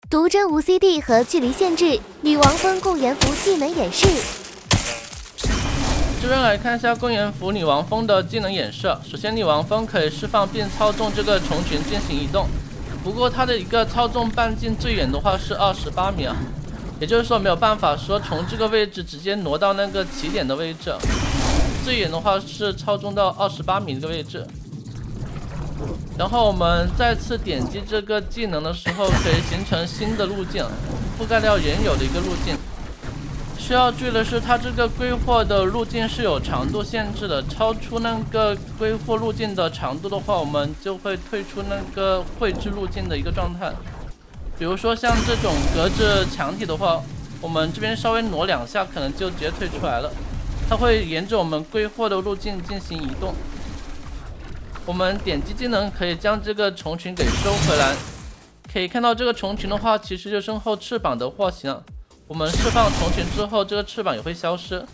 毒針無 CD 和距離限制，女王蜂共顏符技能演示。這邊來看一下共顏符女王蜂的技能演示。首先，女王蜂可以釋放並操縱這個蟲群進行移動，不過它的一個操縱半徑最遠的話是28米啊，也就是說沒有辦法說從這個位置直接挪到那個起點的位置，最遠的話是操縱到28米這個位置。然後我們再次點擊這個技能的時候，可以形成新的路徑，覆蓋掉原有的一個路徑。需要注意的是，它這個歸貨的路徑是有長度限制的，超出那個歸貨路徑的長度的話，我們就會退出那個繪制路徑的一個狀態。比如說像這種隔着墙體的話，我們這邊稍微挪2下，可能就直接退出来了。它会沿着我們歸貨的路徑進行移动。我們點擊技能可以將這個蟲群給收回来，可以看到這個蟲群的話，其實就身後翅膀的貨型。我們釋放蟲群之後，這個翅膀也會消失。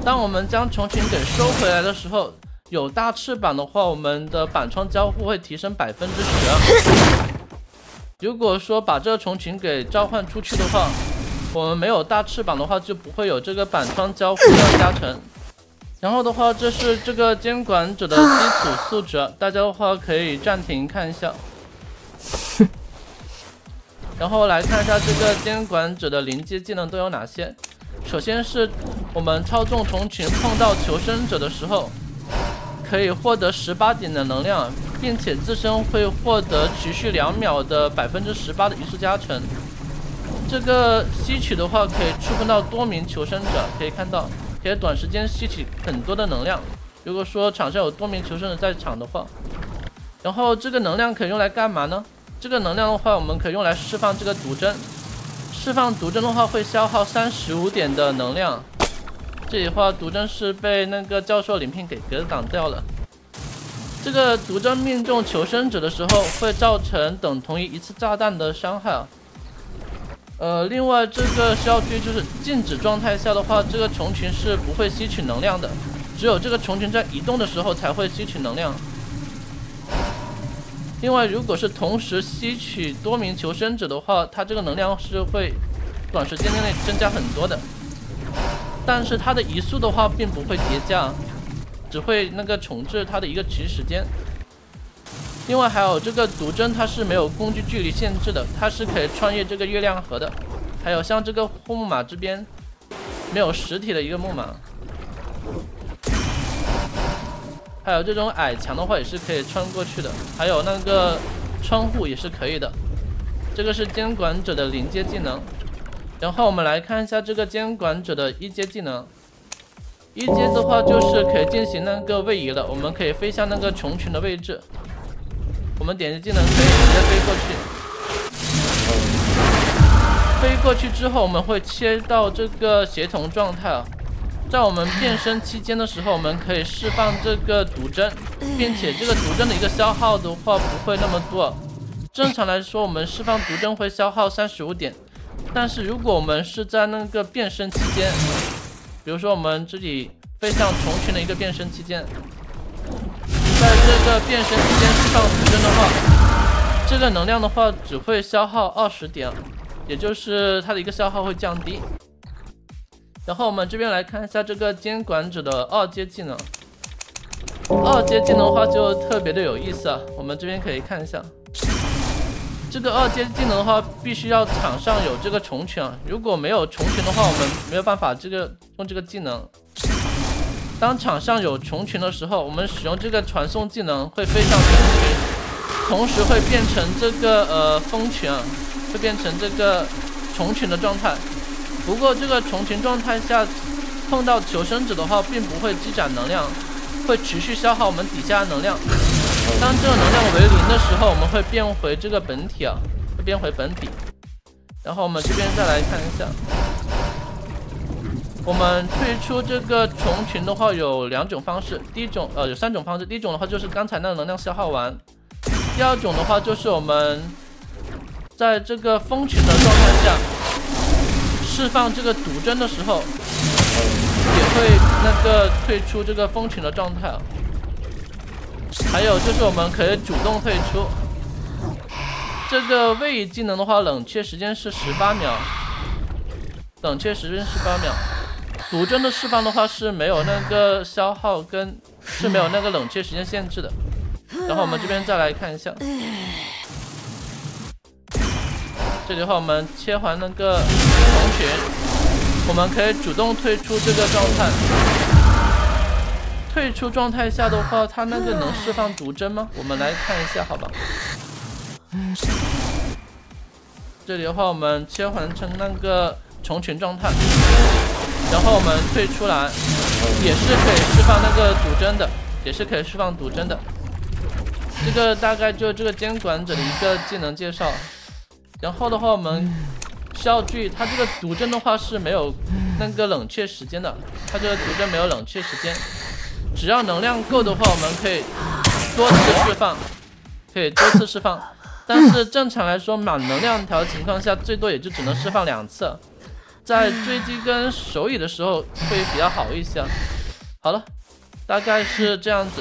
當我們將蟲群給收回來的時候，有大翅膀的話，我們的板窗交互會提升10%。如果說把這個蟲群給召喚出去的話，我們沒有大翅膀的話，就不会有这个板窗交互的加成。然後的話，這是這個監管者的基礎素質，大家的話可以暫停看一下。然後來看一下這個監管者的臨接技能都有哪些。首先是我們操縱蟲群碰到求生者的時候，可以獲得18點的能量，並且自身會獲得持續2秒的18%的移速加成。這個吸取的話，可以觸碰到多名求生者，可以看到可以短時間吸取很多的能量。如果說場上有多名求生者在場的話，然後這個能量可以用來幹嘛呢？這個能量的話，我們可以用來釋放這個毒針。釋放毒針的話，會消耗35點的能量。這裡的話，毒針是被那個教授領聘給格擋掉了。這個毒針命中求生者的時候，會造成等同於1次炸彈的傷害啊。另外這個需要注意，就是靜止狀態下的話，這個蟲群是不會吸取能量的，只有這個蟲群在移動的時候才會吸取能量。另外，如果是同時吸取多名求生者的話，它這個能量是會短時間內增加很多的，但是它的移速的話並不會疊加，只會那個重置它的一個持續時間。另外還有這個毒針，它是沒有攻擊距離限制的，它是可以穿越這個月亮河的。還有像這個護木馬這邊沒有實體的一個木馬，還有這種矮牆的話也是可以穿過去的，還有那個窗戶也是可以的。這個是監管者的臨接技能。然後我們來看一下這個監管者的一階技能。一階的話就是可以進行那個位移了，我們可以飛向那個蟲群的位置。我們點擊技能可以直接飛過去，飛過去之後我們會切到這個協同狀態啊。在我們變身期間的時候，我們可以釋放這個毒針，並且這個毒針的一個消耗的話不會那麼多。正常來說，我們釋放毒針會消耗35點，但是如果我們是在那個變身期間，比如說我們自己飛向蟲群的一個變身期間，在這個變身期間釋放毒針的話，這個能量的話只會消耗20點，也就是它的一個消耗會降低。然後我們這邊來看一下這個監管者的2階技能。2階技能的話就特別的有意思啊，我們這邊可以看一下。這個2階技能的話，必須要場上有這個蟲群啊，如果沒有蟲群的話，我們沒有辦法用這個技能。當場上有蟲群的時候，我們使用這個傳送技能會飛向蟲群，同時會變成這個蜂群啊，會變成這個蟲群的狀態。不過這個蟲群狀態下碰到求生者的話，並不會積攢能量，會持續消耗我們底下的能量。當這個能量為0的時候，我們會變回這個本體啊，會變回本體。然後我們這邊再來看一下，我們退出這個蟲群的話有2種方式，有3種方式。第一種的話就是剛才那個能量消耗完，第二種的話就是我們在這個蜂群的狀態下釋放這個毒針的時候，也會那個退出這個蜂群的狀態。還有就是我們可以主動退出，這個位移技能的話，冷卻時間是18秒，冷卻时间18秒。毒针的释放的话是没有那個消耗跟是没有那個冷卻時間限制的。然後我們這邊再來看一下，這裡的話我們切換那個蟲群，我們可以主動退出這個狀態。退出狀態下的話，它那個能釋放毒針嗎？我們來看一下，好吧。這裡的話，我們切換成那個蟲群狀態，然後我們退出來，也是可以釋放那個毒針的，也是可以釋放毒針的。這個大概就這個監管者的一個技能介紹。然後的話，我們需要注意，它這個毒針的話是沒有那個冷卻時間的，它這個毒針沒有冷卻時間。只要能量夠的話，我们可以多次釋放，但是正常來說，滿能量條情況下，最多也就只能釋放2次，在追擊跟手蟻的時候會比較好一些。好了，大概是這樣子。